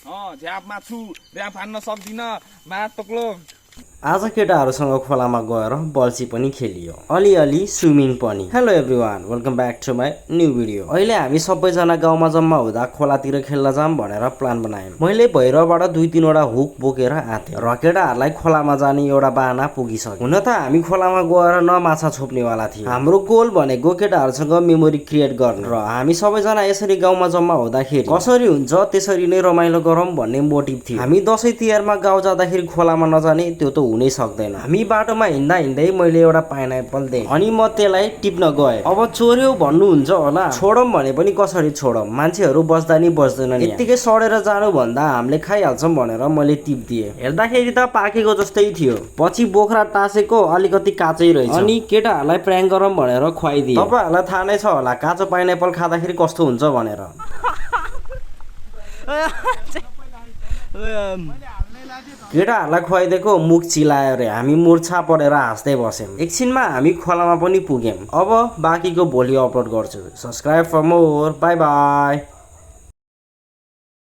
झ्यापमा छु ऱ्याम फान्न सक्दिन मातोक्लो आज केटाहरूसँग खोलामा गएर बल्छी पनि खेलियो अलिअलि स्विमिङ पनि। Hello everyone welcome back to my new video. अहिले हामी सबैजना गाउँमा जम्मा हुँदा खोलातिर खेल्न जाम भनेर प्लान बनायौँ। मैले भैरवबाट 2-3 वटा हुक बोकेर आथेँ र केटाहरूलाई खोलामा जाने एउटा बाहना पुगिसक्यो। हुन त हामी खोलामा गएर न माछा छोप्नेवाला थियौँ। हाम्रो गोल भनेको केटाहरूसँग मेमोरी क्रिएट गर्ने र हामी सबैजना यसरी गाउँमा जम्मा हुँदाखेरि कसरी हुन्छ त्यसरी नै रमाइलो गरौँ भन्ने मोटिभ थियो। हामी दसैँ तिहारमा गाउँ जाँदाखेरि खोलामा नजाने त्यो त हुनै सक्दैन। हामी बाटोमा हिँड्दा हिँड्दै मैले एउटा पाइनएप्पल देखेँ अनि म त्यसलाई टिप्न गएँ। अब चोर्यो भन्नुहुन्छ होला, छोडौँ भने पनि कसरी छोडौँ, मान्छेहरू बस्दा नि बस्दैनन्। यत्तिकै सडेर जानु भन्दा हामीले खाइहाल्छौँ भनेर मैले टिपिदिएँ। हेर्दाखेरि त पाकेको जस्तै थियो, पछि बोक्रा टाँसेको अलिकति काँचै रहेछ अनि केटाहरूलाई प्र्याङ्क गरौँ भनेर खुवाइदिएँ। तपाईँहरूलाई थाहा नै छ होला काँचो पाइनएप्पल खाँदाखेरि कस्तो हुन्छ भनेर। केटाहरूलाई खुवाइदिएको मुख चिलायो रे, हामी मुर्छा परेर हाँस्दै बस्यौँ। एकछिनमा हामी खोलामा पनि पुग्यौँ। अब बाँकीको भोलि अपलोड गर्छु। Subscribe for more. Bye by.